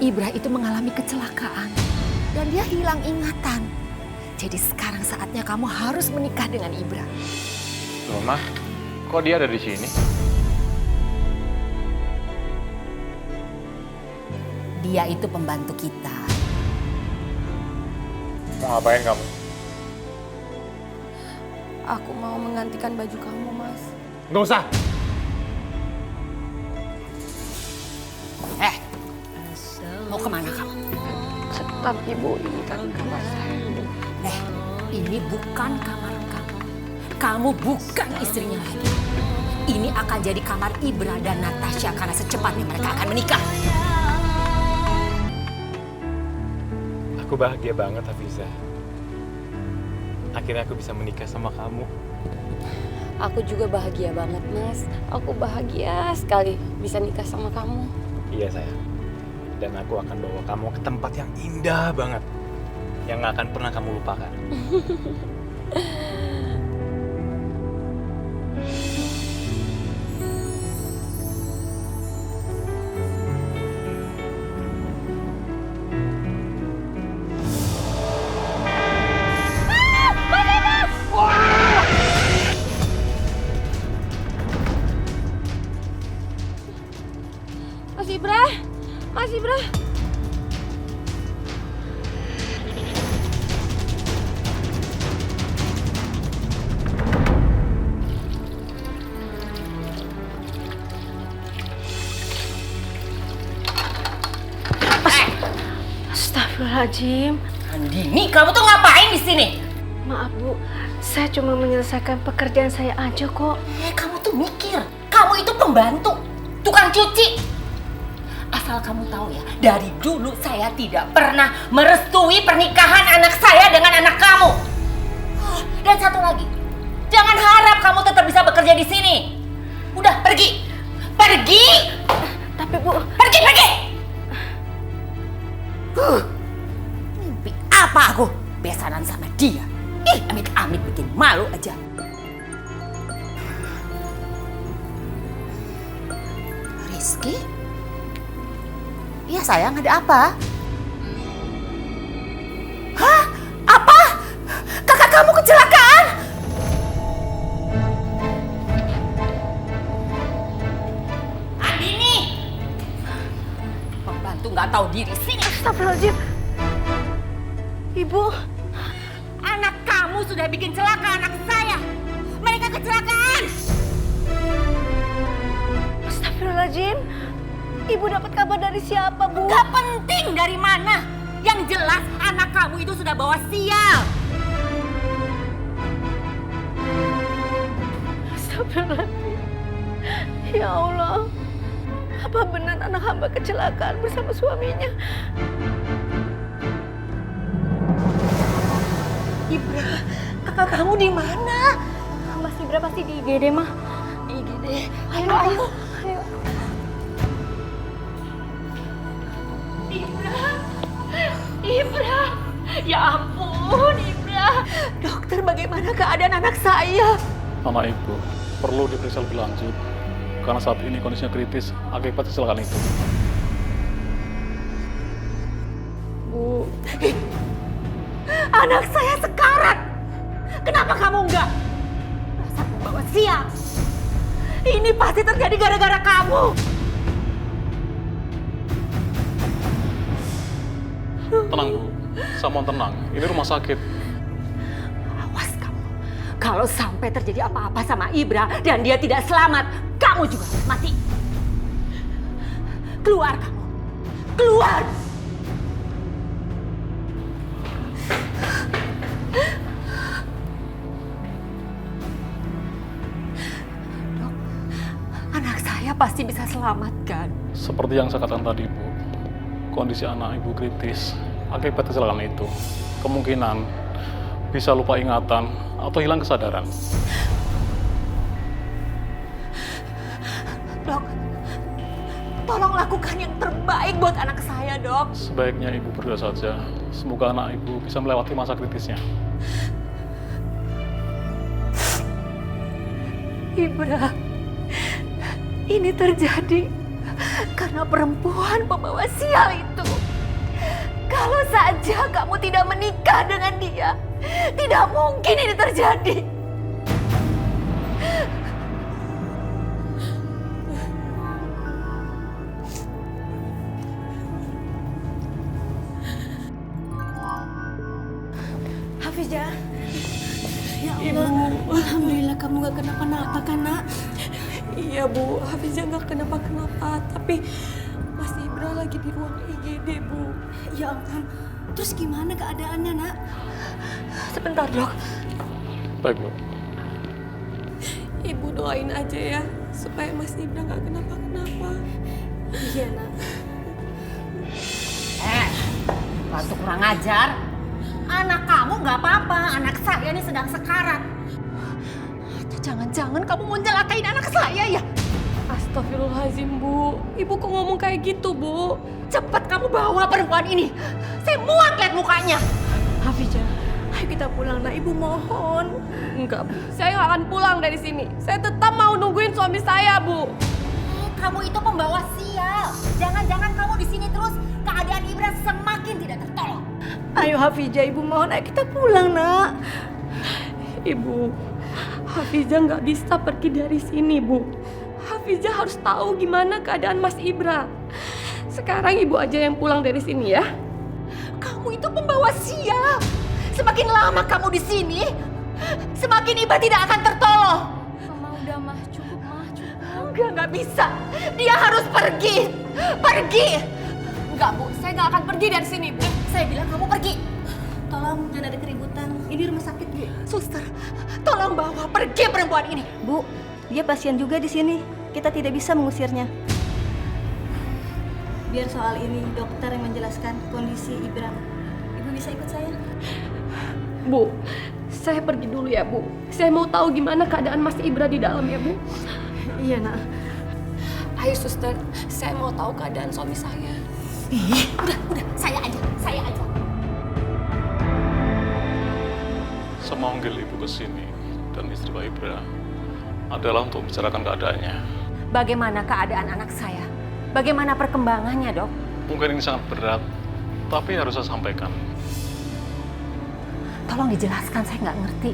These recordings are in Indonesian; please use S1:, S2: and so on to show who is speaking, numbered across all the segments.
S1: Ibra itu mengalami kecelakaan dan dia hilang ingatan. Jadi sekarang saatnya kamu harus menikah dengan Ibra.
S2: Loh, Ma, kok dia ada di sini?
S1: Dia itu pembantu kita.
S2: Mau ngapain kamu?
S3: Aku mau menggantikan baju kamu, Mas.
S2: Nggak usah.
S1: Mau kemana kamu?
S3: Tetap Ibu, ini kan kamar saya.
S1: Ini bukan kamar kamu. Kamu bukan istrinya lagi. Ini akan jadi kamar Ibra dan Natasha karena secepatnya mereka akan menikah.
S2: Aku bahagia banget, Hafiza. Akhirnya aku bisa menikah sama kamu.
S3: Aku juga bahagia banget, Mas. Aku bahagia sekali bisa nikah sama kamu.
S2: Iya, sayang. Dan aku akan bawa kamu ke tempat yang indah banget. Yang gak akan pernah kamu lupakan.
S3: Mas Ibra! Mas Ibra! Astagfirullahaladzim.
S1: Andini, kamu tuh ngapain di sini?
S3: Maaf Bu, saya cuma menyelesaikan pekerjaan saya aja kok.
S1: Kamu tuh mikir, kamu itu pembantu, tukang cuci. Asal kamu tahu ya, dari dulu saya tidak pernah merestui pernikahan anak saya dengan anak kamu. Dan satu lagi, jangan harap kamu tetap bisa bekerja di sini. Udah, pergi. Pergi!
S3: Tapi Bu...
S1: Pergi! Mimpi apa aku besaran sama dia? Amit-amit bikin malu aja. Rizky? Iya sayang, ada apa? Hah? Apa? Kakak kamu kecelakaan? Andini! Pembantu nggak tahu diri, sini.
S3: Astagfirullahaladzim. Ibu...
S1: Anak kamu sudah bikin celaka anak saya. Mereka kecelakaan.
S3: Astagfirullahaladzim. Ibu dapat kabar dari siapa, Bu?
S1: Gak penting dari mana. Yang jelas anak kamu itu sudah bawa sial.
S3: Astagfirullahaladzim. Ya Allah. Apa benar anak hamba kecelakaan bersama suaminya?
S1: Ibra, kakak kamu di mana?
S3: Mas Ibra pasti di IGD, Mah.
S1: Di IGD.
S3: Ayo.
S1: Ibra, ya ampun Ibra. Dokter, bagaimana keadaan anak saya?
S4: Anak ibu perlu diperiksa lebih lanjut karena saat ini kondisinya kritis akibat kecelakaan itu.
S3: Bu,
S1: Anak saya sekarat. Kenapa kamu enggak? Rasa bawa sial. Ini pasti terjadi gara-gara kamu.
S4: Tenang Bu, saya mohon tenang. Ini rumah sakit.
S1: Awas kamu. Kalau sampai terjadi apa-apa sama Ibra dan dia tidak selamat, kamu juga harus mati. Keluar kamu. Keluar. Dok, anak saya pasti bisa selamat kan?
S4: Seperti yang saya katakan tadi Bu, kondisi anak ibu kritis akibat kecelakaan itu. Kemungkinan bisa lupa ingatan atau hilang kesadaran.
S1: Dok, tolong lakukan yang terbaik buat anak saya, Dok.
S4: Sebaiknya ibu berdoa saja. Semoga anak ibu bisa melewati masa kritisnya.
S1: Ibra, ini terjadi karena karena perempuan pembawa sial itu. Kalau saja kamu tidak menikah dengan dia, tidak mungkin ini terjadi.
S5: Hafizah, ya Allah, alhamdulillah kamu gak kenapa-napa kan nak?
S3: Iya Bu, Hafizah nggak kenapa-kenapa, tapi Mas Ibra lagi di ruang IGD Bu.
S5: Ya ampun, terus gimana keadaannya nak?
S3: Sebentar Dok,
S4: Baik, Bu.
S3: Ibu doain aja ya, supaya Mas Ibra nggak kenapa-kenapa.
S5: Iya nak.
S1: Waktu kurang ajar. Anak kamu nggak apa-apa, anak saya ini sedang sekarat. Atau jangan-jangan kamu mau nyelakain anak saya ya?
S3: Astagfirullahaladzim Bu, Ibu kok ngomong kayak gitu Bu?
S1: Cepat kamu bawa perempuan ini. Saya muak lihat mukanya.
S5: Hafizah, ayo kita pulang nak, ibu mohon.
S3: Enggak Bu, saya nggak akan pulang dari sini. Saya tetap mau nungguin suami saya Bu.
S1: Kamu itu pembawa sial. Jangan-jangan kamu di sini terus, keadaan Ibra semakin tidak tertolong.
S5: Ayo Hafizah, ibu mohon, ayo kita pulang nak.
S3: Ibu, Hafizah nggak bisa pergi dari sini Bu. Hafizah harus tahu gimana keadaan Mas Ibra. Sekarang Ibu aja yang pulang dari sini ya.
S1: Kamu itu pembawa sial. Semakin lama kamu di sini, semakin Ibra tidak akan tertolong.
S3: Mama udah mah, cukup mah, cukup.
S1: Nggak bisa. Dia harus pergi. Pergi.
S3: Enggak Bu, saya nggak akan pergi dari sini Bu.
S1: Saya bilang kamu pergi.
S5: Tolong jangan ada keributan, ini rumah sakit bu.
S1: Suster, tolong bawa pergi perempuan ini.
S5: Bu, dia pasien juga di sini. Kita tidak bisa mengusirnya. Biar soal ini dokter yang menjelaskan kondisi Ibra. Ibu bisa ikut saya?
S3: Bu, saya pergi dulu ya Bu. Saya mau tahu gimana keadaan Mas Ibra di dalam ya Bu.
S5: Iya nak.
S3: Ayo suster, saya mau tahu keadaan suami saya.
S1: Udah, saya aja.
S4: Semanggil Ibu ke sini dan istri Pak Ibra adalah untuk membicarakan keadaannya.
S1: Bagaimana keadaan anak saya? Bagaimana perkembangannya, Dok?
S4: Mungkin ini sangat berat, tapi harus saya sampaikan.
S1: Tolong dijelaskan, saya nggak ngerti.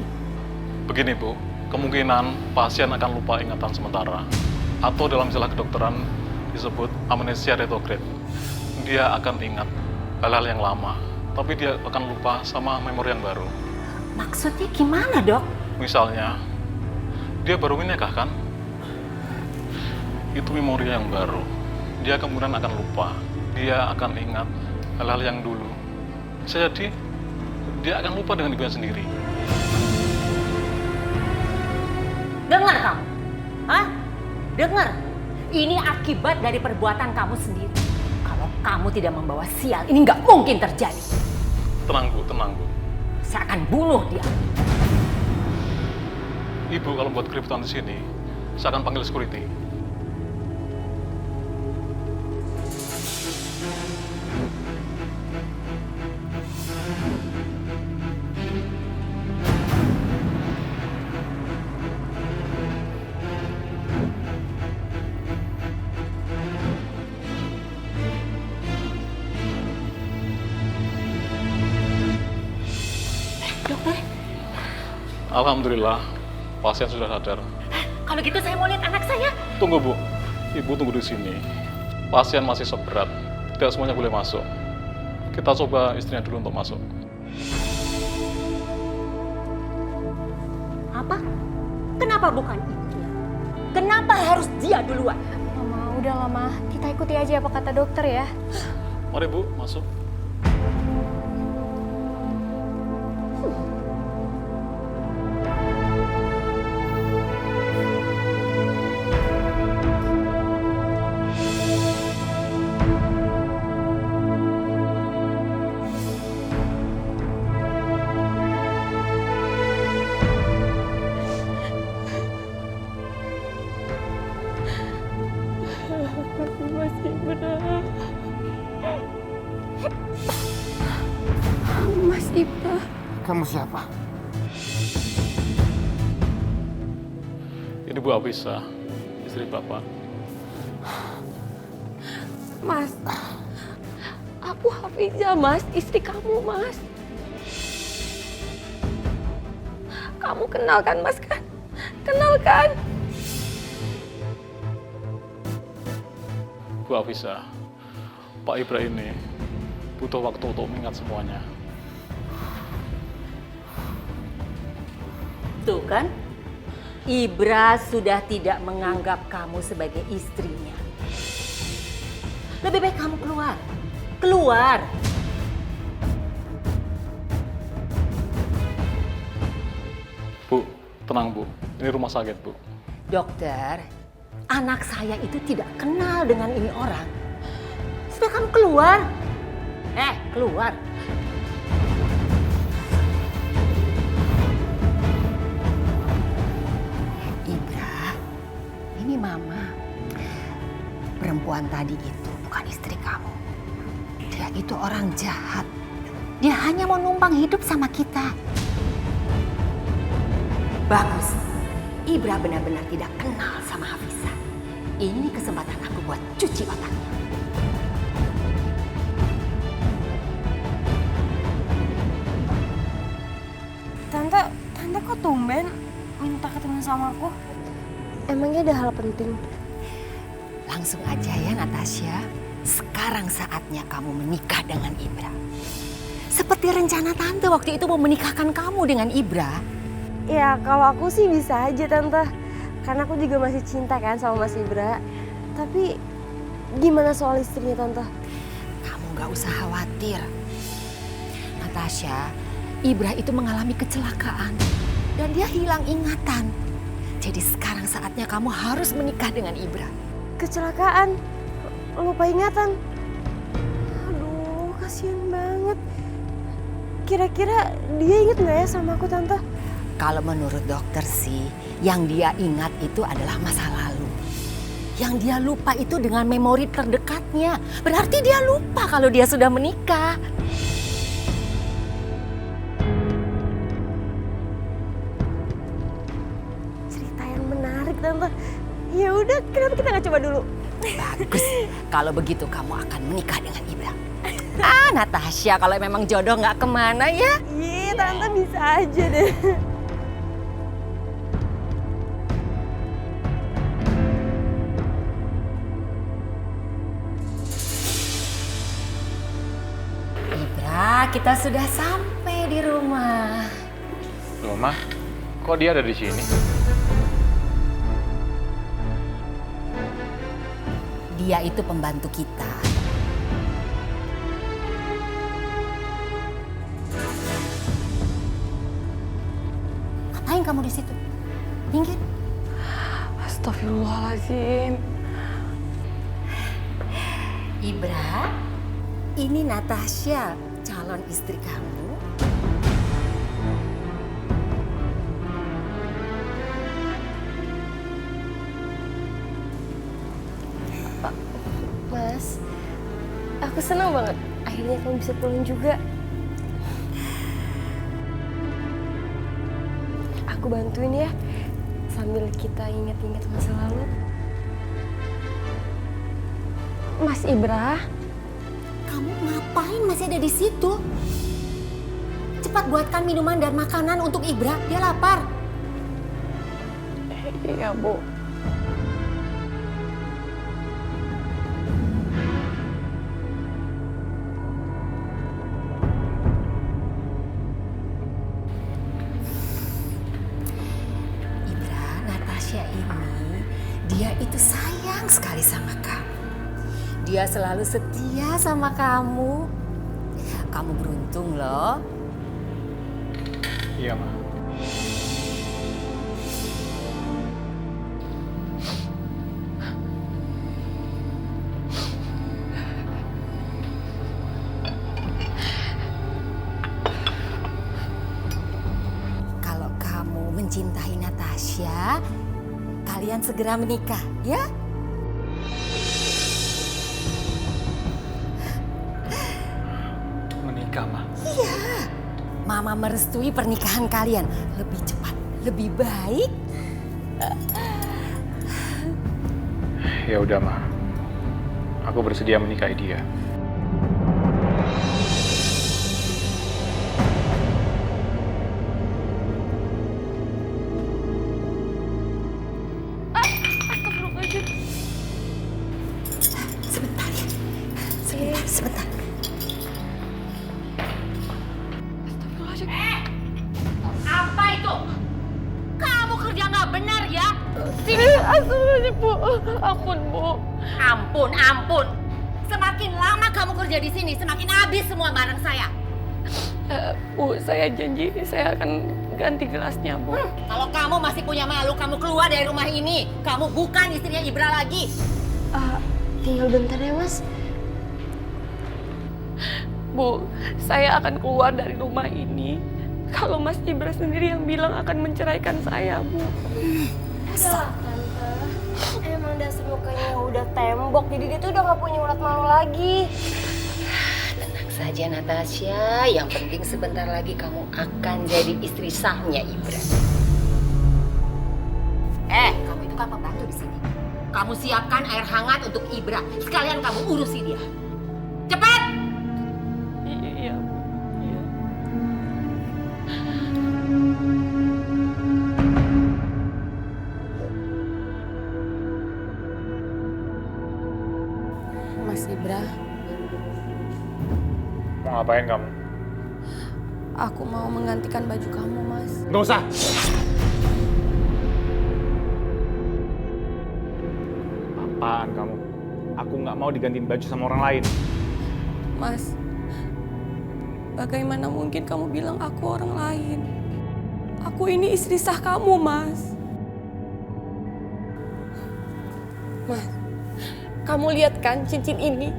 S4: Begini Bu, kemungkinan pasien akan lupa ingatan sementara, atau dalam istilah kedokteran disebut amnesia retrograde. Dia akan ingat hal-hal yang lama, tapi dia akan lupa sama memori yang baru.
S1: Maksudnya gimana, Dok?
S4: Misalnya, dia baru menikah kan? Itu memori yang baru. Dia kemudian akan lupa. Dia akan ingat hal-hal yang dulu. Bisa jadi, dia akan lupa dengan ibunya sendiri.
S1: Dengar kamu? Hah? Dengar? Ini akibat dari perbuatan kamu sendiri. Kalau kamu tidak membawa sial, ini nggak mungkin terjadi.
S4: Tenang Bu, tenang Bu.
S1: Saya akan bunuh dia.
S4: Ibu kalau buat keributan di sini, saya akan panggil security.
S1: Dokter,
S4: Alhamdulillah, pasien sudah sadar.
S1: kalau gitu saya mau lihat anak saya.
S4: Tunggu Bu, Ibu tunggu di sini. Pasien masih shock berat, tidak semuanya boleh masuk. Kita coba istrinya dulu untuk masuk.
S1: Apa? Kenapa bukan ibunya? Kenapa harus dia duluan?
S6: Mama, udah lama. Kita ikuti aja apa kata dokter ya.
S4: Mari Bu, masuk.
S3: Mas Ibra. Mas Ibra.
S7: Kamu siapa?
S4: Ini Bu Abisa, istri Bapak.
S3: Mas, aku Hafizah, Mas, istri kamu, Mas. Kamu kenal kan, Mas, kan? Kenal kan?
S4: Bu Hafizah, Pak Ibra ini butuh waktu untuk mengingat semuanya.
S1: Tuh kan, Ibra sudah tidak menganggap kamu sebagai istrinya. Lebih baik kamu keluar. Keluar!
S4: Bu, tenang Bu, ini rumah sakit Bu.
S1: Dokter, anak saya itu tidak kenal dengan ini orang. Sudah kamu keluar. Keluar. Ibra, ini Mama. Perempuan tadi itu bukan istri kamu. Dia itu orang jahat. Dia hanya mau numpang hidup sama kita. Bagus. Ibra benar-benar tidak kenal sama Hafizah. Ini kesempatan aku buat cuci otaknya.
S5: Tante kok tumben minta ketemu sama aku?
S3: Emangnya ada hal penting?
S1: Langsung aja ya Natasha. Sekarang saatnya kamu menikah dengan Ibra. Seperti rencana Tante waktu itu mau menikahkan kamu dengan Ibra.
S7: Ya kalau aku sih bisa aja Tante. Karena aku juga masih cinta kan sama Mas Ibra. Tapi gimana soal istrinya Tante?
S1: Kamu gak usah khawatir. Natasha, Ibra itu mengalami kecelakaan. Dan dia hilang ingatan. Jadi sekarang saatnya kamu harus menikah dengan Ibra.
S7: Kecelakaan? Lupa ingatan? Aduh kasihan banget. Kira-kira dia inget gak ya sama aku Tante?
S1: Kalau menurut dokter sih, yang dia ingat itu adalah masa lalu. Yang dia lupa itu dengan memori terdekatnya. Berarti dia lupa kalau dia sudah menikah.
S7: Cerita yang menarik Tante. Ya udah, kenapa kita nggak coba dulu?
S1: Bagus. Kalau begitu kamu akan menikah dengan Ibra. Natasha, kalau memang jodoh nggak kemana ya.
S7: Iya, Tante bisa aja deh.
S1: Ibra, kita sudah sampai di rumah.
S2: Loh, Ma, kok dia ada di sini?
S1: Dia itu pembantu kita. Ngapain kamu di situ? Minggir.
S3: Astagfirullahaladzim.
S1: Ibra, ini Natasha, calon istri kamu.
S7: Mas, aku senang banget. Akhirnya kamu bisa pulang juga. Aku bantuin ya, sambil kita ingat-ingat masa lalu.
S3: Mas Ibra,
S1: Kamu ngapain masih ada di situ? Cepat buatkan minuman dan makanan untuk Ibra, dia lapar.
S3: iya Bu.
S1: Ibra, Natasha ini, dia itu sayang sekali sama kamu. Dia selalu setia sama kamu. Kamu beruntung loh.
S2: Iya, Ma.
S1: Kalau kamu mencintai Natasha, kalian segera menikah, ya?
S2: Menikah, Ma.
S1: Mama merestui pernikahan kalian. Lebih cepat, lebih baik.
S2: Ya udah, Ma. aku bersedia menikahi dia.
S3: Astagfirullahaladzim.
S1: Sebentar ya. Sebentar.
S3: Astagfirullahaladzim.
S1: Apa itu? Kamu kerja nggak benar ya?
S3: Astagfirullahaladzim, Bu. Ampun, Bu.
S1: Ampun. Semakin lama kamu kerja di sini, semakin habis semua barang saya.
S3: Bu, saya janji saya akan ganti gelasnya, Bu.
S1: Kalau kamu masih punya malu, kamu keluar dari rumah ini. Kamu bukan istrinya Ibra lagi.
S7: Tinggal bentar ya, Mas.
S3: Bu, saya akan keluar dari rumah ini kalau Mas Ibra sendiri yang bilang akan menceraikan saya, Bu.
S7: Udah, Tante. Emang dasar mukanya udah tembok, jadi dia tuh udah gak punya urat malu lagi.
S1: Tenang saja Natasha, yang penting sebentar lagi kamu akan jadi istri sahnya Ibra. Kamu itu kan pembantu di sini. Kamu siapkan air hangat untuk Ibra. Sekalian kamu urusi dia. Cepat!
S3: Iya, Bu. Iya.
S5: Mas Ibra,
S2: Mau ngapain kamu?
S5: aku mau menggantikan baju kamu, Mas.
S2: Nggak usah. Apaan kamu? Aku nggak mau digantiin baju sama orang lain.
S5: Mas, bagaimana mungkin kamu bilang aku orang lain? Aku ini istri sah kamu, Mas. Mas, kamu lihat kan cincin ini?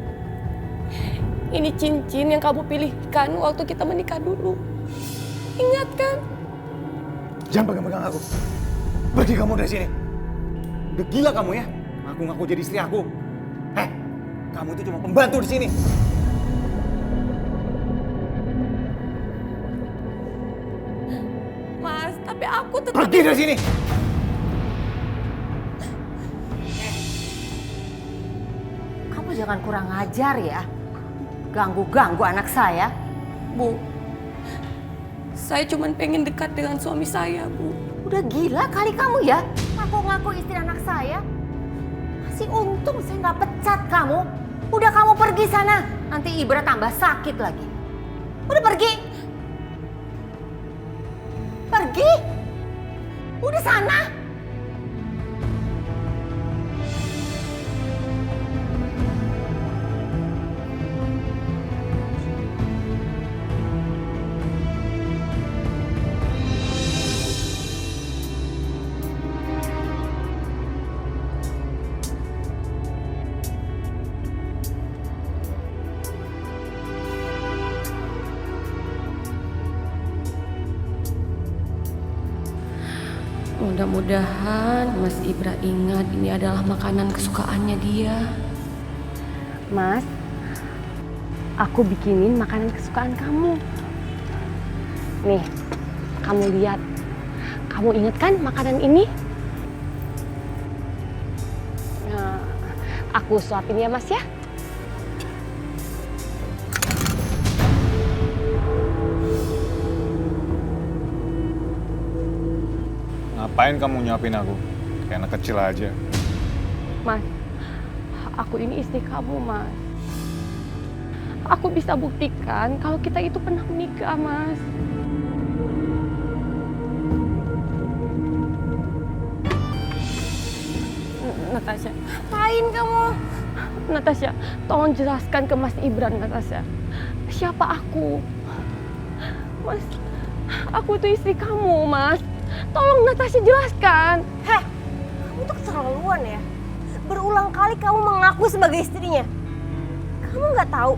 S5: Ini cincin yang kamu pilihkan waktu kita menikah dulu. Ingat kan?
S2: Jangan pegang-pegang aku. Pergi kamu dari sini. Udah gila kamu ya? Ngaku-ngaku jadi istri aku. Kamu itu cuma pembantu di sini.
S5: Mas, tapi aku tetap...
S2: Pergi dari sini.
S1: Kamu jangan kurang ajar ya. Ganggu-ganggu anak saya.
S5: Bu, saya cuma pengen dekat dengan suami saya, Bu.
S1: Udah gila kali kamu ya. Ngaku-ngaku istri anak saya. Masih untung saya nggak pecat kamu. Udah kamu pergi sana. Nanti Ibra tambah sakit lagi. Udah pergi. Pergi. Udah sana.
S3: Mudah-mudahan Mas Ibra ingat ini adalah makanan kesukaannya dia.
S7: Mas, aku bikinin makanan kesukaan kamu. Nih, kamu lihat. Kamu ingat kan makanan ini? Nah, aku suapin ya, Mas ya.
S2: Ngapain kamu nyuapin aku? Kayak anak kecil aja.
S3: Mas, aku ini istri kamu, Mas. Aku bisa buktikan kalau kita itu pernah menikah, Mas. Natasha,
S7: Ngapain kamu?
S3: Natasha, tolong jelaskan ke Mas Ibran, Natasha. Siapa aku? Mas, aku itu istri kamu, Mas. Tolong Natasha jelaskan.
S7: Kamu tuh keterlaluan ya. Berulang kali kamu mengaku sebagai istrinya. Kamu nggak tahu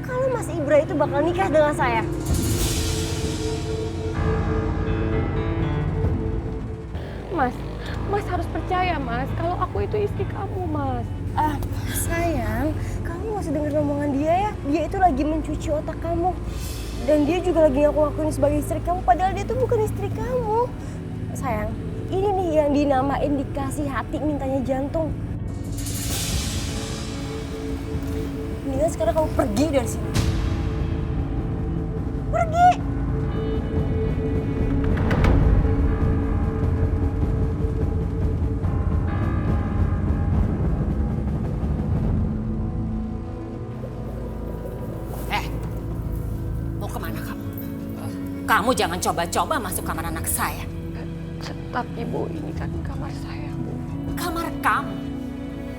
S7: kalau Mas Ibra itu bakal nikah dengan saya.
S3: Mas harus percaya, Mas, kalau aku itu istri kamu, Mas.
S7: Sayang, kamu nggak usah denger omongan dia ya. Dia itu lagi mencuci otak kamu. Dan dia juga lagi ngaku-ngakuin sebagai istri kamu, padahal dia tuh bukan istri kamu. Sayang, ini nih yang dinamain dikasih hati mintanya jantung. Mendingan sekarang kamu pergi dari sini. Pergi!
S1: Mau kemana kamu? Kamu jangan coba-coba masuk kamar anak saya.
S3: Tapi Bu, ini kan kamar saya, Bu.
S1: Kamar kamu?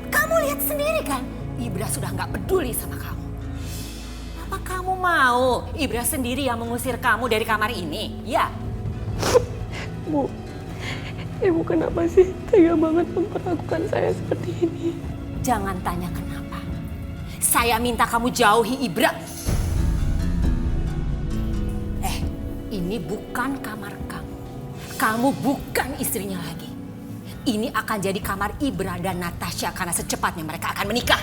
S1: Kamu lihat sendiri kan, Ibra sudah nggak peduli sama kamu. Apa kamu mau Ibra sendiri yang mengusir kamu dari kamar ini? Ya?
S3: Bu, Ibu kenapa sih tega banget memperlakukan saya seperti ini?
S1: Jangan tanya kenapa. Saya minta kamu jauhi Ibra. Ini bukan kamar kamu. Kamu bukan istrinya lagi. Ini akan jadi kamar Ibra dan Natasha karena secepatnya mereka akan menikah.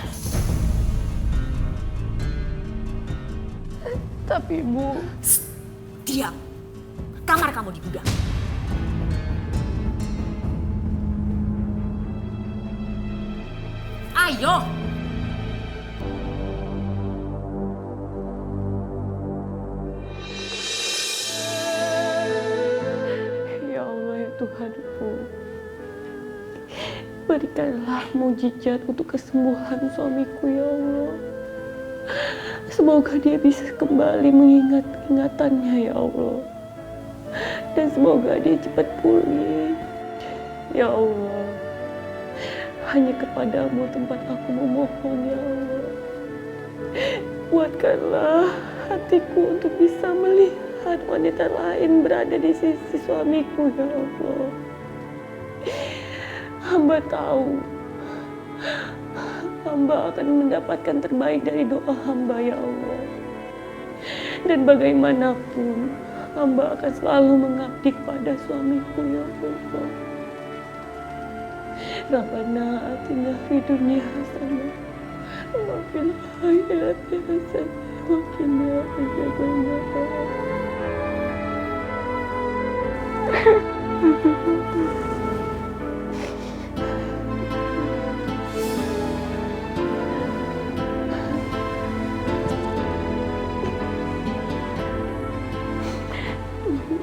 S3: Tapi Bu...
S1: Diam. Kamar kamu di gudang. Ayo.
S3: Ya Allah ya Tuhanku, berikanlah mujizat untuk kesembuhan suamiku ya Allah. Semoga dia bisa kembali mengingat ingatannya ya Allah. Dan semoga dia cepat pulih. Ya Allah, hanya kepadamu tempat aku memohon ya Allah. Buatkanlah hatiku untuk bisa melihat wanita lain berada di sisi suamiku ya Allah. Hamba tahu hamba akan mendapatkan terbaik dari doa hamba ya Allah. Dan bagaimanapun hamba akan selalu mengabdi kepada suamiku ya Allah. Rabbana atina fid dunya hasanah wa fil akhirati hasanah wa qina adzabannar.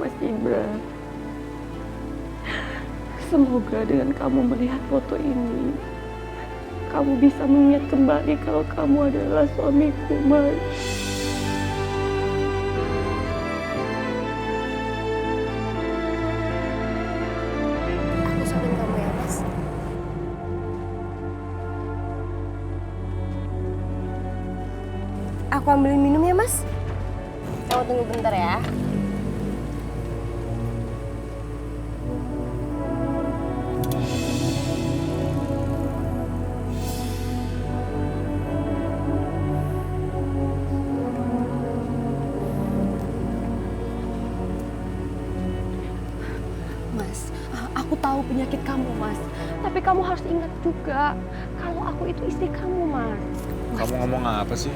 S3: Mas Ibra, semoga dengan kamu melihat foto ini, kamu bisa mengingat kembali kalau kamu adalah suamiku, Mas.
S7: Aku suapin kamu ya, Mas. Aku ambilin minum ya, Mas. Kamu tunggu bentar ya.
S3: Mas, aku tahu penyakit kamu, Mas. Tapi kamu harus ingat juga kalau aku itu istri kamu, Mas.
S2: Kamu ngomong apa sih?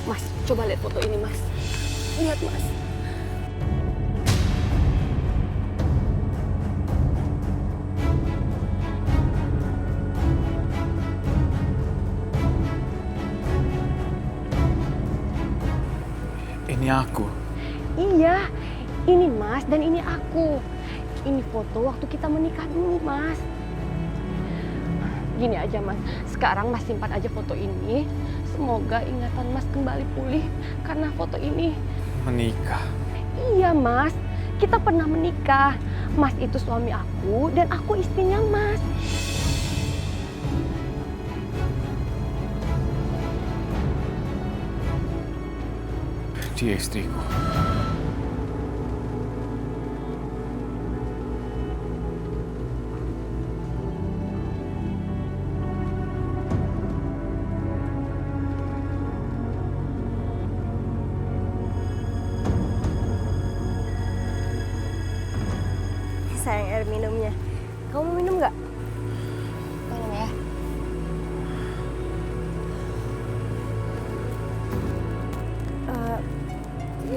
S3: Mas, coba lihat foto ini, Mas. Lihat, Mas.
S2: Ini aku.
S3: Iya, ini Mas dan ini aku. Ini foto waktu kita menikah dulu, Mas. Gini aja, Mas. Sekarang Mas simpan aja foto ini. Semoga ingatan Mas kembali pulih karena foto ini.
S2: Menikah?
S3: Iya, Mas. Kita pernah menikah. Mas itu suami aku dan aku istrinya Mas.
S2: Dia istriku.
S7: Sayang, air minumnya. Kamu mau minum nggak? Minum ya.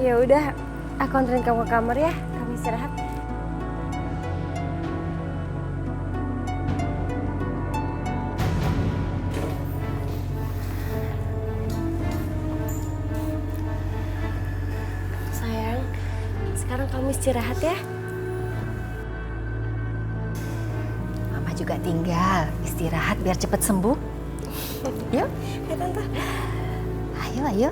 S7: Ya udah, aku anterin kamu ke kamar ya. Kamu istirahat. istirahat ya.
S1: Mama juga tinggal istirahat biar cepet sembuh. Yuk.
S7: Ya Tante.
S1: Ayo, ayo.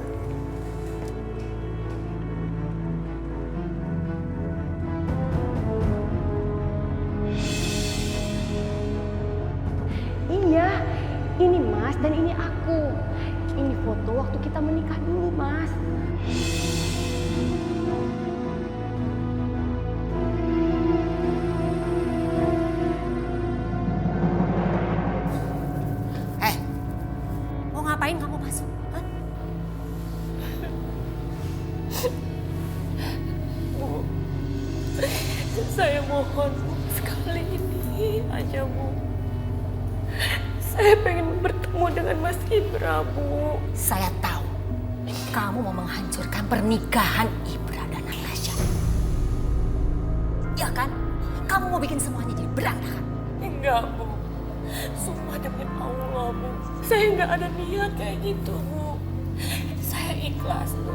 S3: Iya, ini Mas dan ini aku. Ini foto waktu kita menikah dulu, Mas.
S1: Mau ngapain kamu masuk? Hah?
S5: Bu, saya mohon sekali ini aja, Bu. Saya pengen bertemu dengan Mas Ibra, Bu.
S1: Saya tahu kamu mau menghancurkan pernikahan Ibra dan Natasha. Ya kan? Kamu mau bikin semuanya jadi berantakan.
S5: Enggak, Bu. Sumpah demi Allah, Bu. Saya nggak ada niat kayak gitu, Bu. Saya ikhlas, Bu.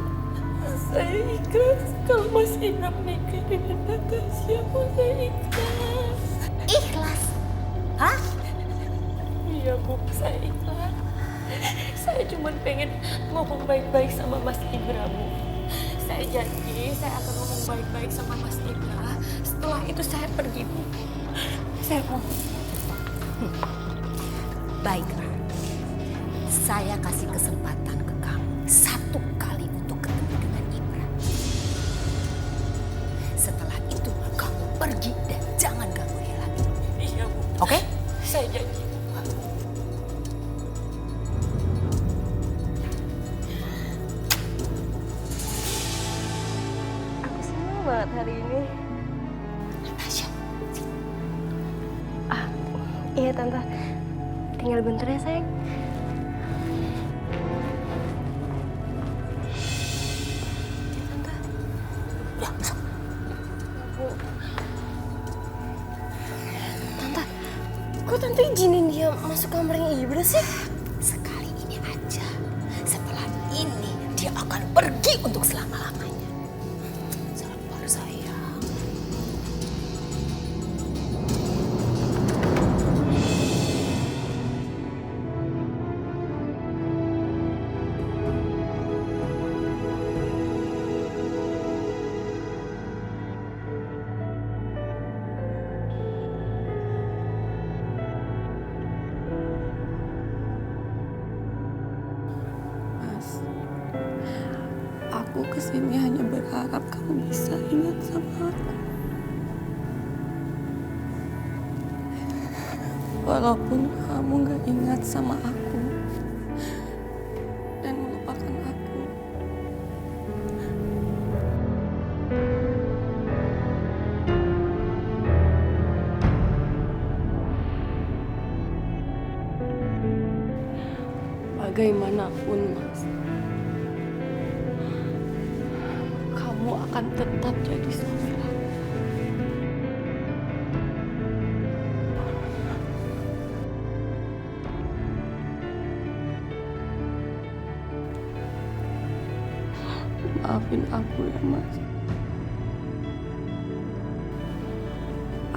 S5: Saya ikhlas kalau Mas Ibra menikah dengan Natasha, Bu. Saya ikhlas.
S1: Ikhlas? Hah?
S5: Iya, Bu. Saya ikhlas. Saya cuma pengen ngomong baik-baik sama Mas Ibra, Bu. Saya janji saya akan ngomong baik-baik sama Mas Ibra. Setelah itu saya pergi, Bu. Saya mohon.
S1: Baiklah. Saya kasih kesempatan ke kamu 1 kali untuk ketemu dengan Ibra. Setelah itu kamu pergi dan jangan ganggu dia lagi.
S5: Iya, Bu.
S1: Oke?
S5: Saya janji.
S7: Aku senang banget hari ini.
S1: Natasha.
S7: Iya Tante. Tinggal bentar ya sayang.
S1: Ya, masuk.
S7: Tante, kok Tante izinin dia masuk kamarnya Ibra sih?
S1: Sekali ini aja. Setelah ini dia akan pergi untuk selama-lamanya. Sabar sayang.
S5: Mas, aku kesini hanya berharap kamu bisa ingat sama aku. Walaupun kamu gak ingat sama aku dan melupakan aku. Bagaimanapun, Mas, kamu akan tetap jadi suami aku. Maafin aku ya, Mas.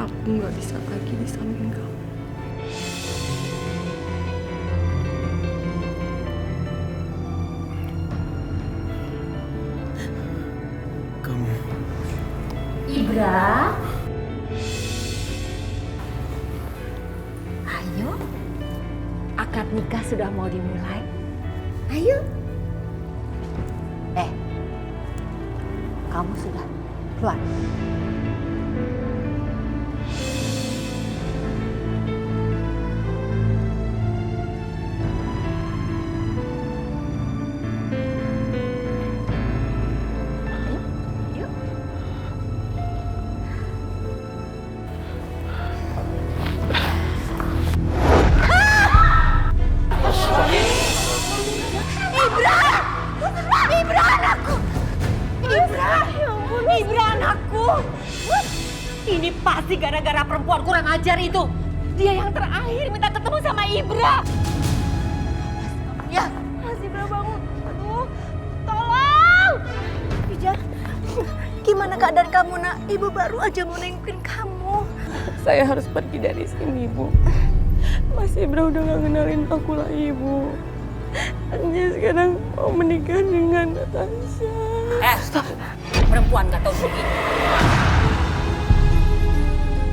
S5: Aku nggak bisa lagi di samping kamu.
S2: Kamu
S1: Ibra. Ayo. Akad nikah sudah mau dimulai. Ayo. Kamu sudah keluar. Yuk. Ibra anakku! Ibra anakku! Ini pasti gara-gara perempuan kurang ajar itu. Dia yang terakhir minta ketemu sama Ibra. Ya,
S7: Mas Ibra bangun. Aduh, tolong. Ijah, Gimana keadaan kamu, nak? Ibu baru aja mau nengokin kamu.
S3: Saya harus pergi dari sini, Bu. Mas Ibra udah gak kenalin aku lagi, Bu. Dia sekarang mau menikah dengan Natasha.
S1: Perempuan gak tahu diri.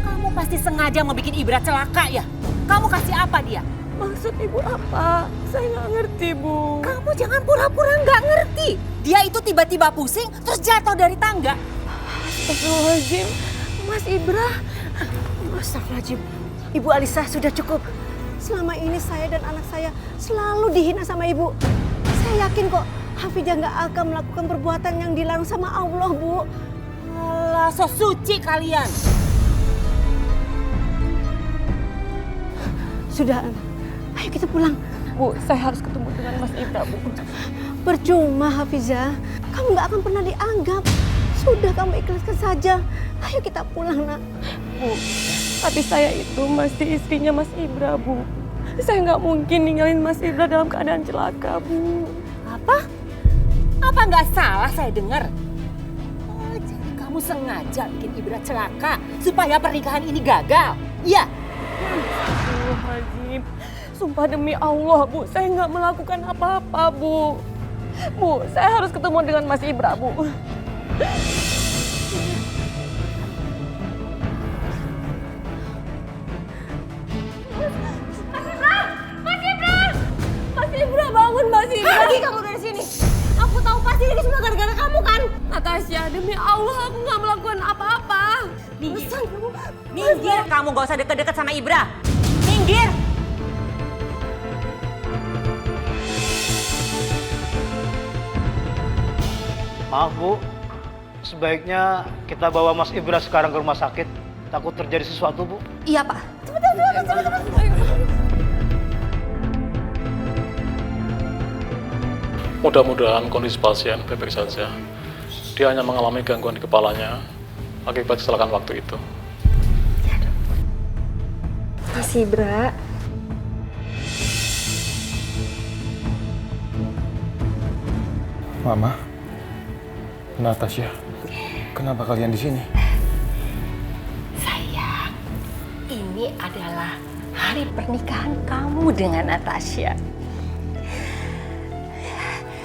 S1: Kamu pasti sengaja mau bikin Ibra celaka ya? Kamu kasih apa dia?
S3: Maksud Ibu apa? Saya nggak ngerti, Bu.
S1: Kamu jangan pura-pura nggak ngerti. Dia itu tiba-tiba pusing terus jatuh dari tangga.
S3: Astagfirullahaladzim. Mas Ibra.
S7: Astagfirullahaladzim. Ibu Alisa, sudah cukup. Selama ini saya dan anak saya selalu dihina sama ibu. Saya yakin kok Hafijah nggak akan melakukan perbuatan yang dilarang sama Allah, Bu.
S1: Alah, so suci kalian.
S7: Sudah, ayo kita pulang.
S3: Bu, saya harus ketemu dengan Mas Ibra, Bu.
S7: Percuma, Hafizah. Kamu nggak akan pernah dianggap. Sudah, kamu ikhlaskan saja. Ayo kita pulang, nak.
S3: Bu, tapi saya itu masih istrinya Mas Ibra, Bu. Saya nggak mungkin ninggalin Mas Ibra dalam keadaan celaka, Bu.
S1: Apa? Apa nggak salah saya dengar? Oh, jadi kamu sengaja bikin Ibra celaka supaya pernikahan ini gagal? Iya.
S3: Astagfirullahaladzim. Sumpah demi Allah, Bu, saya nggak melakukan apa-apa, Bu. Bu, saya harus ketemu dengan Mas Ibra, Bu. Mas Ibra, bangun, Mas Ibra.
S7: Pergi kamu dari sini. Aku tahu pasti ini semua gara-gara kamu kan?
S3: Natasha, demi Allah aku nggak melakukan apa-apa.
S1: Minggir, kamu gak usah deket-deket sama Ibra. Minggir.
S8: Maaf Bu, sebaiknya kita bawa Mas Ibra sekarang ke rumah sakit. Takut terjadi sesuatu Bu.
S1: Iya, Pak.
S4: Mudah-mudahan kondisi pasien baik-baik saja. Dia hanya mengalami gangguan di kepalanya akibat kecelakaan waktu itu.
S3: Mas Ibra.
S2: Mama, Natasha, kenapa kalian di sini?
S1: Sayang, ini adalah hari pernikahan kamu dengan Natasha.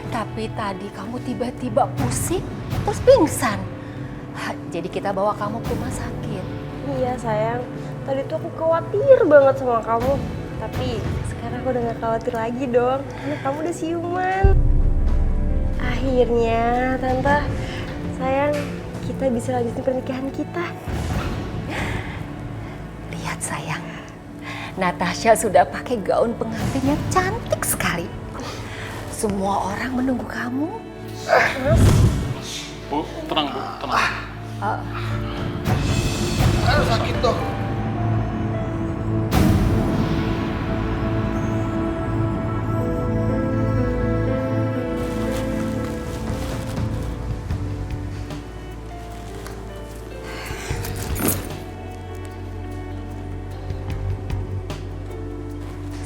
S1: Tapi tadi kamu tiba-tiba pusing, terus pingsan. Jadi kita bawa kamu ke rumah sakit.
S3: Iya sayang, tadi tuh aku khawatir banget sama kamu. Tapi sekarang aku udah gak khawatir lagi dong, karena kamu udah siuman. Akhirnya, Tante, sayang, kita bisa lanjutin pernikahan kita.
S1: Lihat sayang, Natasha sudah pakai gaun pengantin yang cantik sekali. Semua orang menunggu kamu.
S4: Bu, tenang Bu, tenang.
S2: Sakit dong.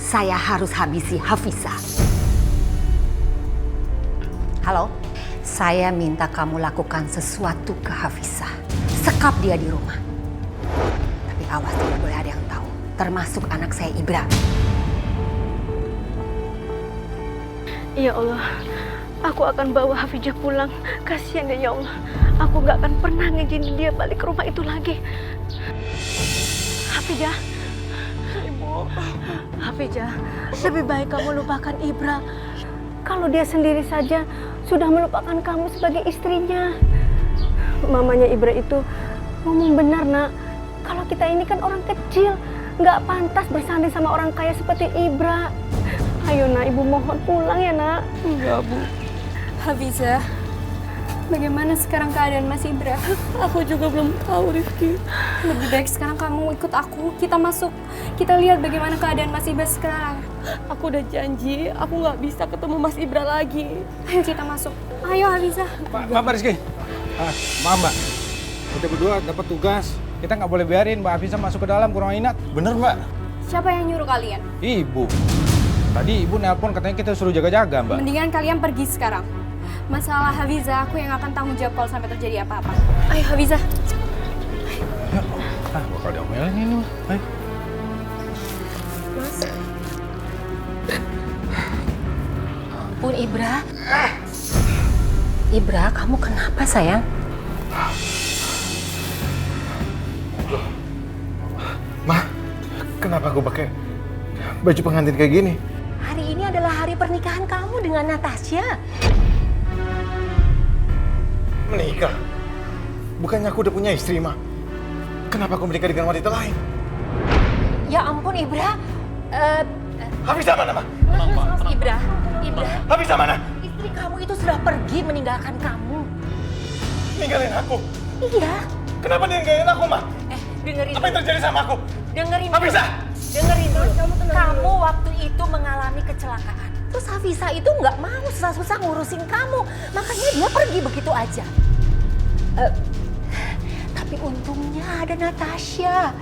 S1: Saya harus habisi Hafizah. Halo, saya minta kamu lakukan sesuatu ke Hafizah. Sekap dia di rumah. Tapi awas, tidak boleh ada yang tahu, termasuk anak saya Ibra.
S3: Ya Allah, aku akan bawa Hafijah pulang. Kasihan dia, ya Allah. Aku gak akan pernah ngizinin dia balik ke rumah itu lagi. Hafijah. Ibu.
S7: Hafijah, lebih baik kamu lupakan Ibra. Kalau dia sendiri saja sudah melupakan kamu sebagai istrinya. Mamanya Ibra itu ngomong benar, nak. Kalau kita ini kan orang kecil, nggak pantas bersanding sama orang kaya seperti Ibra. Ayo, nak, ibu mohon pulang ya, nak.
S3: Enggak, Bu.
S6: Hafizah, bagaimana sekarang keadaan Mas Ibra?
S3: Aku juga belum tahu, Rifki.
S6: Lebih baik sekarang kamu ikut aku. Kita masuk, kita lihat bagaimana keadaan Mas Ibra sekarang.
S3: Aku udah janji, aku nggak bisa ketemu Mas Ibra lagi.
S6: Ayo kita masuk. Ayo Hafizah.
S9: Mbak Rizky, maaf Mbak, kita berdua dapat tugas. Kita nggak boleh biarin Mbak Hafizah masuk ke dalam ke ruang inap.
S2: Bener, Mbak?
S6: Siapa yang nyuruh kalian?
S9: Ibu. Tadi ibu nelpon katanya kita suruh jaga-jaga Mbak.
S6: Mendingan kalian pergi sekarang. Masalah Hafiza, aku yang akan tanggung jawab kalau sampai terjadi apa-apa. Ayo Hafiza.
S9: Bakal diomelin ini mah. Ayo.
S6: Mas.
S1: Ampun Ibra. Ibra, kamu kenapa sayang?
S2: Ma, kenapa aku pakai baju pengantin kayak gini?
S1: Hari ini adalah hari pernikahan kamu dengan Natasha.
S2: Menikah? Bukannya aku udah punya istri, Ma? Kenapa aku menikah dengan wanita lain?
S1: Ya ampun Ibra.
S2: Hafiza mana, Ma?
S1: Ibra.
S2: Hafiza mana?
S1: Istri kamu itu sudah pergi meninggalkan kamu.
S2: Ninggalin aku?
S1: Iya.
S2: Kenapa dia ninggalin aku, Ma?
S1: Dengerin.
S2: Apa yang terjadi sama aku?
S1: Dengerin.
S2: Hafiza!
S1: Dengerin dulu. Kamu waktu itu mengalami kecelakaan. Terus Hafiza itu nggak mau susah-susah ngurusin kamu. Makanya dia pergi begitu aja. Tapi untungnya ada Natasha.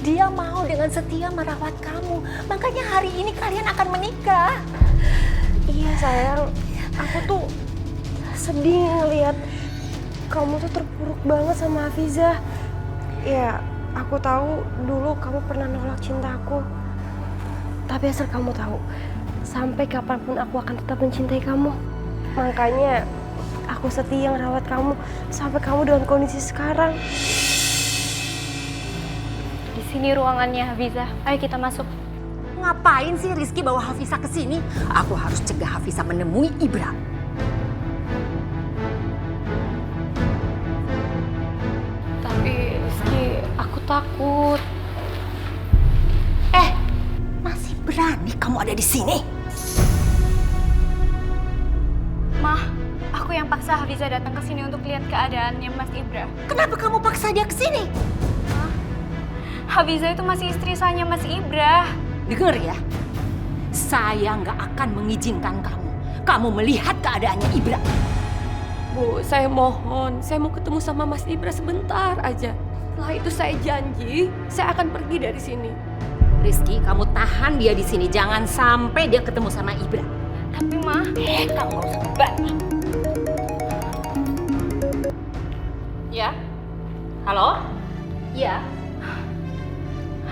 S1: Dia mau dengan setia merawat kamu. Makanya hari ini kalian akan menikah.
S7: Iya sayang, aku tuh sedih ngeliat kamu tuh terpuruk banget sama Hafiza. Ya, aku tahu dulu kamu pernah nolak cintaku. Tapi asal kamu tahu, sampai kapanpun aku akan tetap mencintai kamu. Makanya aku setia ngerawat kamu sampai kamu dengan kondisi sekarang.
S6: Di sini ruangannya Hafiza. Ayo kita masuk.
S1: Ngapain sih Rizky bawa Hafiza ke sini? Aku harus cegah Hafiza menemui Ibra.
S3: Tapi Rizky, aku takut.
S1: Masih berani kamu ada di sini?
S6: Mah, aku yang paksa Hafiza datang ke sini untuk lihat keadaannya Mas Ibra.
S1: Kenapa kamu paksa dia ke sini?
S6: Hafiza itu masih istri sahnya Mas Ibra.
S1: Dengar ya, saya nggak akan mengizinkan kamu melihat keadaannya Ibra.
S5: Bu, saya mohon, saya mau ketemu sama Mas Ibra sebentar aja. Setelah itu saya janji, saya akan pergi dari sini.
S1: Rizky, kamu tahan dia di sini, jangan sampai dia ketemu sama Ibra.
S6: Tapi Mah,
S1: Kamu nggak usah bantah. Ya, halo? Ya.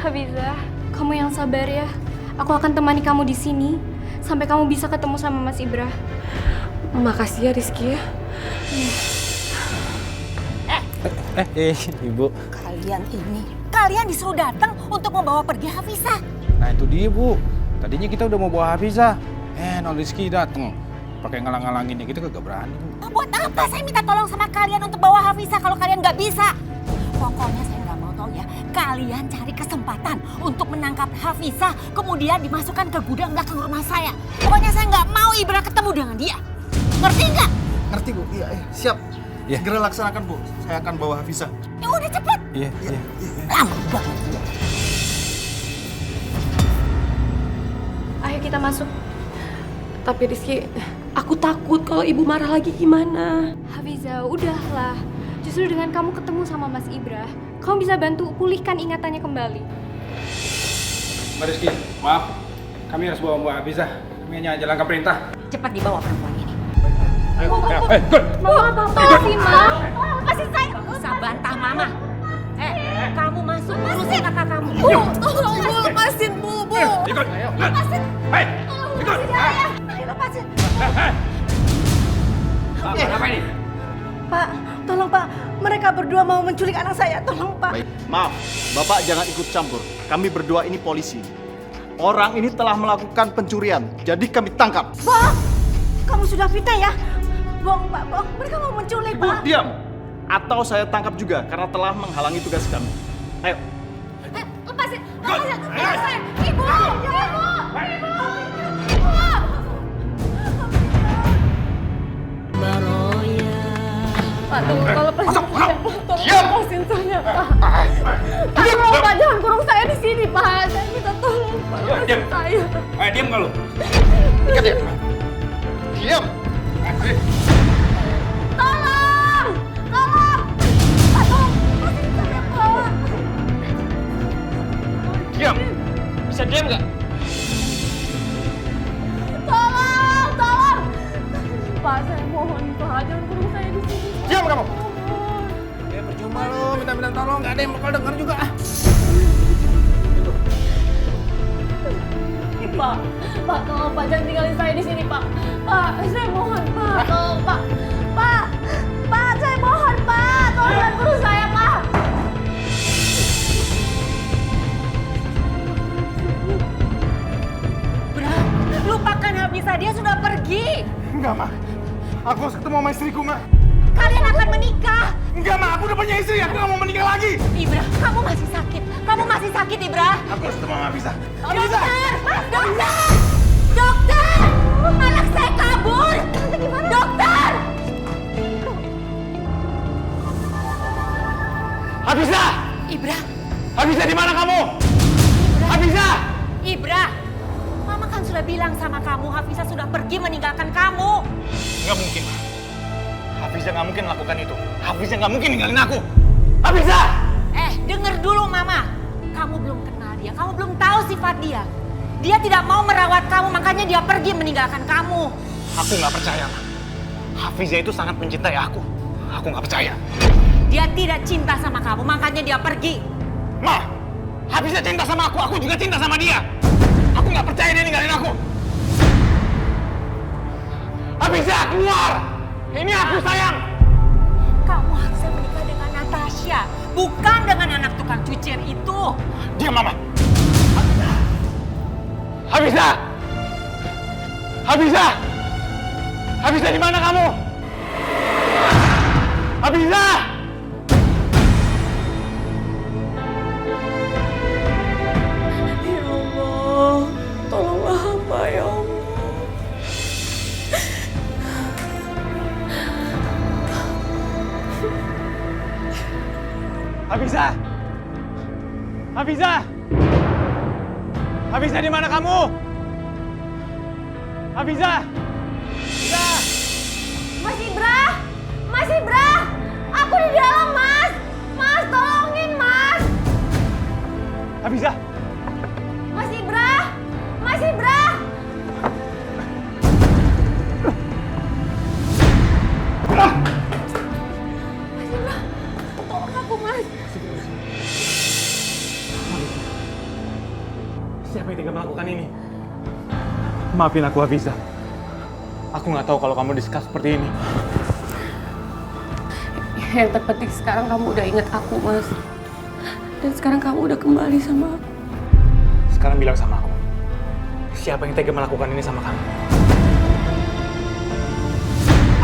S6: Hafiza, kamu yang sabar ya. Aku akan temani kamu di sini sampai kamu bisa ketemu sama Mas Ibra.
S5: Makasih ya Rizky ya.
S9: Ibu.
S1: Kalian disuruh datang untuk membawa pergi Hafiza.
S9: Nah itu dia, Bu. Tadinya kita udah mau bawa Hafiza. Non Rizky dateng. Pakai ngalang-ngalanginnya kita kagak berani, Bu.
S1: Buat apa saya minta tolong sama kalian untuk bawa Hafiza kalau kalian nggak bisa? Pokoknya saya nggak mau tahu ya. Kalian cari kesempatan untuk menangkap Hafiza, kemudian dimasukkan ke gudang belakang rumah saya. Pokoknya saya nggak mau Ibra ketemu dengan dia. Ngerti nggak?
S2: Ngerti, Bu. Iya, siap.
S9: Iya.
S2: Segera laksanakan, Bu. Saya akan bawa Hafiza.
S1: Ya udah cepet.
S9: Iya.
S1: Lama banget.
S6: Ayo kita masuk.
S5: Tapi Rizky, aku takut kalau ibu marah lagi gimana.
S6: Hafiza, udahlah. Justru dengan kamu ketemu sama Mas Ibra, kamu bisa bantu pulihkan ingatannya kembali.
S9: Mbak Rizky, maaf. Kami harus bawa Mbak Hafiza. Kami hanya jalankan perintah.
S1: Cepat dibawa perempuan ini.
S9: Ayo,
S6: Mama, apa sih, Ma?
S1: Lepasin saya. Gak usah bantah Mama. Kamu masuk urusin kakak kamu.
S5: Tolong Bu, lepasin Bu.
S9: Ikut. Lepasin. Hei, ikut.
S1: Ayo lepasin.
S9: Apa ini?
S10: Pak, tolong Pak. Mereka berdua mau menculik anak saya. Tolong Pak.
S11: Baik, maaf. Bapak jangan ikut campur. Kami berdua ini polisi. Orang ini telah melakukan pencurian, jadi kami tangkap.
S10: Bohong. Kamu sudah fitnah ya? Bohong Pak, bohong. Mereka mau menculik
S11: Ibu,
S10: Pak.
S11: diam. Atau saya tangkap juga karena telah menghalangi tugas kami. Ayo.
S1: Lepasin. Lepasin. Ibu.
S5: Pak, tolong lepasin saya. Tolong
S11: Diam.
S5: lepasin saya, Pak. Tolong Pak, jangan kurung saya di sini, Pak. Saya minta tolong, Pak. Lepasin saya.
S9: Ayo, diam nggak lu?
S11: Ikat dia. Diam.
S5: Tolong! Tolong! Pak, tolong. Lepasin saya, Pak.
S11: Diam. Bisa diam nggak?
S5: Tolong! Tolong! Pak,
S3: Pak, saya mohon Pak, jangan kurung saya di sini.
S2: Diam kamu.
S3: Mohon.
S9: Ya percuma lo minta-minta tolong, nggak ada yang bakal denger juga.
S3: Pak, tolong Pak, jangan tinggalin saya di sini Pak. Pak, saya mohon Pak, tolong Pak. Pak, saya mohon Pak, tolong jangan kurung saya Pak.
S1: Lupakan Hafizah, dia sudah pergi.
S2: Enggak, Ma. Aku harus ketemu sama istriku, Ma.
S1: Kalian akan menikah.
S2: Enggak, Ma. Aku udah punya istri. Aku nggak mau menikah lagi.
S1: Ibra, kamu masih sakit. Kamu masih sakit, Ibra.
S2: Aku harus ketemu sama Hafizah.
S1: Dokter! Dokter! Dokter! Anak saya kabur! Dokter!
S2: Hafizah!
S1: Ibra!
S2: Hafizah, di mana kamu? Hafizah!
S1: Ibra! Mama kan sudah bilang sama kamu, Hafizah sudah pergi meninggalkan kamu.
S2: Nggak mungkin, Ma. Hafizah nggak mungkin melakukan itu. Hafizah nggak mungkin ninggalin aku. Hafizah!
S1: Denger dulu, Mama. Kamu belum kenal dia, kamu belum tahu sifat dia. Dia tidak mau merawat kamu, makanya dia pergi meninggalkan kamu.
S2: Aku nggak percaya, Ma. Hafizah itu sangat mencintai aku. Aku nggak percaya.
S1: Dia tidak cinta sama kamu, makanya dia pergi.
S2: Ma, Hafizah cinta sama aku juga cinta sama dia. Aku nggak percaya dia ninggalin aku. Hafizah, keluar! Ini aku, sayang.
S1: Kamu harusnya menikah dengan Natasha, bukan dengan anak tukang cucian itu.
S2: Diam, Mama. Hafizah! Hafizah! Hafizah, di mana kamu? Hafizah!
S5: Ya Allah, tolonglah hamba ya Allah.
S2: Hafizah! Hafizah! Hafizah, di mana kamu? Hafizah! Hafizah!
S3: Mas Ibra! Mas Ibra! Aku di dalam, Mas! Mas, tolongin, Mas!
S2: Hafizah!
S3: Mas Ibra! Mas Ibra! Mas Ibra! Tolong aku, Mas!
S2: Siapa yang tega melakukan ini? Maafin aku, Hafizah. Aku nggak tahu kalau kamu disekap seperti ini.
S3: Yang terpenting sekarang kamu udah inget aku, Mas. Dan sekarang kamu udah kembali sama aku.
S2: Sekarang bilang sama aku, siapa yang tega melakukan ini sama kamu?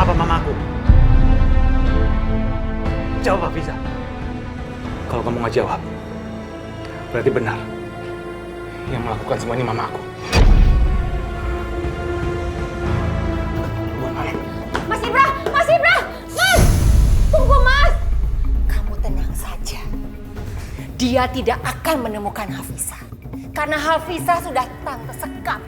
S2: Apa mamaku? Jawab, Hafizah. Kalau kamu nggak jawab, berarti benar. Yang melakukan semua ini mamaku.
S3: Mas Ibra! Mas Ibra! Mas! Tunggu, Mas!
S1: Kamu tenang saja. Dia tidak akan menemukan Hafizah. Karena Hafizah sudah Tante sekap.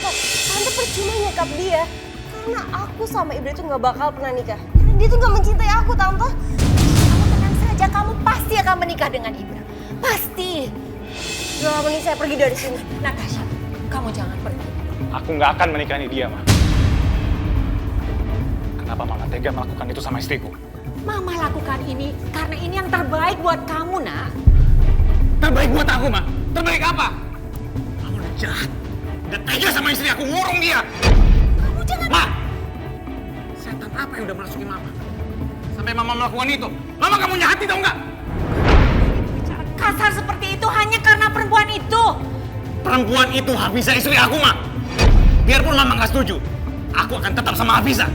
S7: Tante percuma nyekap dia. Karena aku sama Ibra itu nggak bakal pernah nikah. Dia tuh nggak mencintai aku, Tante.
S1: Kamu tenang saja, kamu pasti akan menikah dengan Ibra. Pasti.
S7: Gak mending saya pergi dari sini.
S1: Natasha, kamu jangan pergi.
S2: Aku nggak akan menikahi dia, Ma. Kenapa Mama tega melakukan itu sama istriku?
S1: Mama lakukan ini karena ini yang terbaik buat kamu, Nak.
S2: Terbaik buat aku, Ma. Terbaik apa? Kamu udah jahat. Udah tega sama istri aku, ngurung dia.
S1: Kamu jangan...
S2: Ma! Setan apa yang udah merasuki Mama? Sampai Mama melakukan itu. Mama kamu punya hati, tau nggak?
S1: Bicara kasar seperti itu hanya karena perempuan itu.
S2: Perempuan itu Hafizah, istri aku, Ma. Biarpun Mama nggak setuju, aku akan tetap sama Hafizah.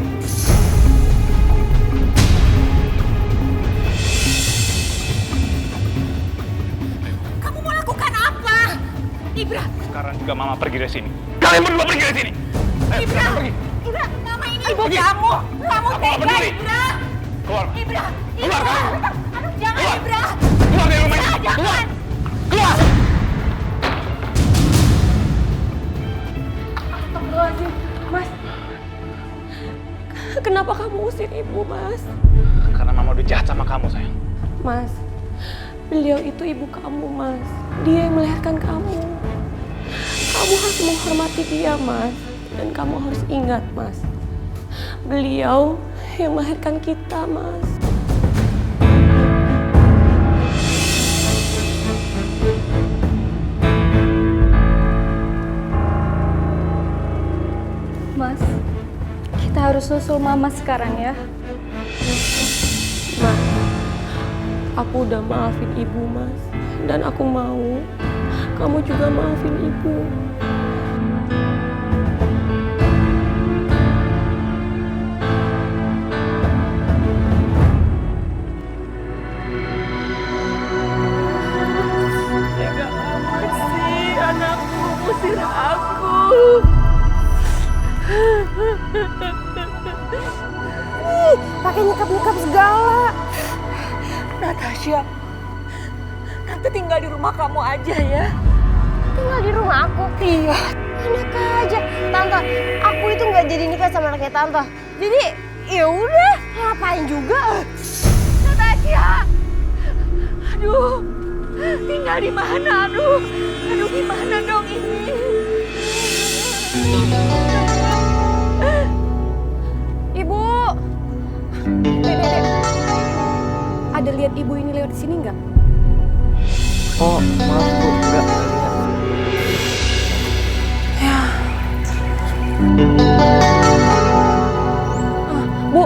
S1: Kamu mau lakukan apa? Ibra!
S2: Sekarang juga Mama pergi dari sini. Kalian berdua pergi dari sini.
S1: Ibra!
S2: Pergi.
S1: Ibra, Mama ini ibu kamu. Kamu tega,
S2: peduli.
S1: Ibra!
S2: Keluar.
S1: Ibra!
S2: Keluar,
S1: Ibra!
S2: kamu.
S1: Aduh, jangan,
S2: Keluar.
S1: Ibra!
S2: Keluar dari rumah ini.
S1: Ibra,
S2: Keluar.
S1: jangan!
S2: Keluar.
S3: Astagfirullahaladzim. Mas, kenapa kamu usir ibu, Mas?
S2: Karena Mama udah jahat sama kamu, sayang.
S3: Mas, beliau itu ibu kamu, Mas. Dia yang melahirkan kamu. Kamu harus menghormati dia, Mas. Dan kamu harus ingat, Mas. Beliau yang melahirkan kita, Mas.
S6: Mas, kita harus susul Mama sekarang ya.
S3: Mas, aku udah maafin Ibu, Mas. Dan aku mau kamu juga maafin Ibu. Tega amat sih anakku usir aku.
S7: Pakai nyekap-nyekap segala.
S5: Natasha, Tante tinggal di rumah kamu aja ya.
S7: Tinggal di rumah aku?
S5: Iya.
S7: Enak aja. Tante, aku itu nggak jadi nikah sama anaknya Tante. Jadi ya udah, ngapain juga.
S5: Natasha, aduh, tinggal di mana? Aduh, gimana dong ini?
S6: Ibu! Dek. Ada lihat ibu ini lewat di sini nggak?
S2: Oh, maaf Bu, enggak lihat.
S6: Bu,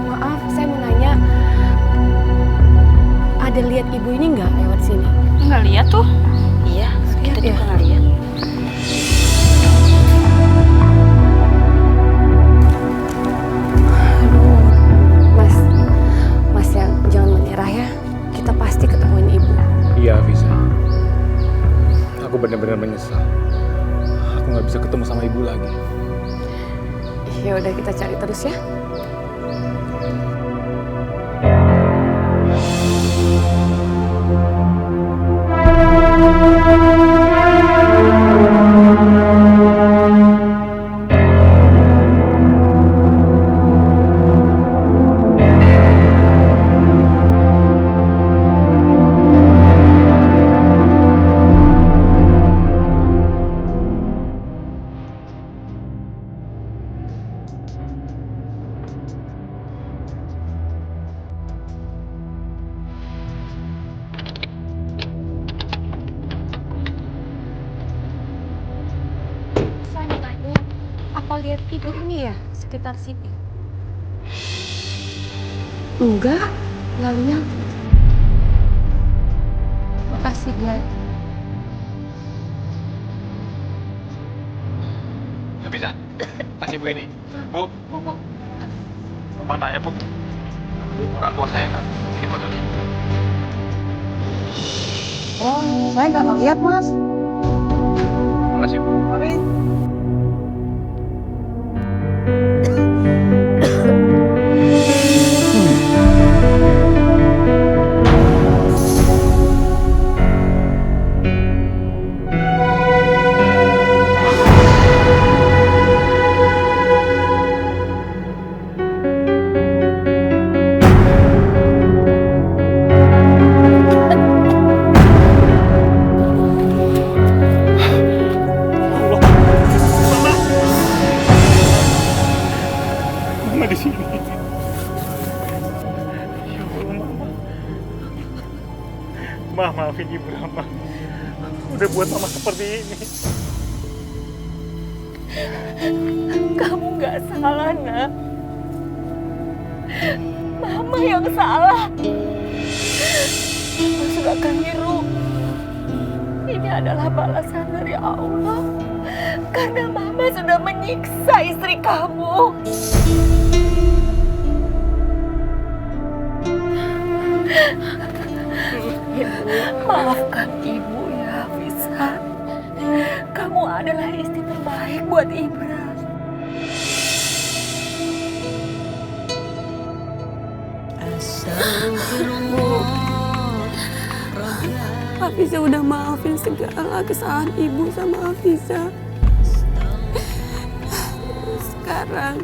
S6: maaf, saya mau nanya. Ada lihat ibu ini nggak lewat sini?
S5: Nggak lihat tuh.
S1: Iya, kita juga nggak lihat.
S6: Mas yang jangan menyerah ya. Kita pasti ketemuin ibu.
S9: Iya, Afisa. Aku benar-benar menyesal. Aku nggak bisa ketemu sama ibu lagi.
S6: Ya udah kita cari terus ya. Saya nanya, apa lihat ibu ini ya sekitar sini? Enggak, nggak lihat. Makasih, Glenn.
S4: Nggak bisa. Masih Bu ini. Bu. Mana ya, Bu? Orang tua saya kan. Gimana?
S10: Oh, saya nggak ngeliat, Mas.
S4: Makasih, Bu.
S2: Mama di sini.
S4: Ya Allah, Mama. Maafin Ibu Rama. Udah buat Mama seperti ini.
S5: Kamu nggak salah, Nak. Mama yang salah. Mama sudah keliru. Ini adalah balasan dari Allah. Karena Mama sudah menyiksa istri kamu. Maafkan Ibu ya, Hafisa. Kamu adalah istri terbaik buat Ibra.
S3: Hafiza udah maafin segala kesalahan ibu sama Hafiza. Sekarang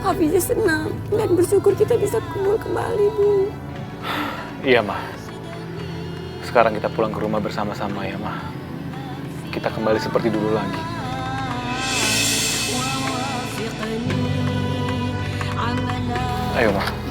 S3: Hafiza senang dan bersyukur kita bisa kumpul kembali, Bu.
S4: Iya, Ma. Sekarang kita pulang ke rumah bersama-sama ya, Ma. Kita kembali seperti dulu lagi. Ayo, Ma.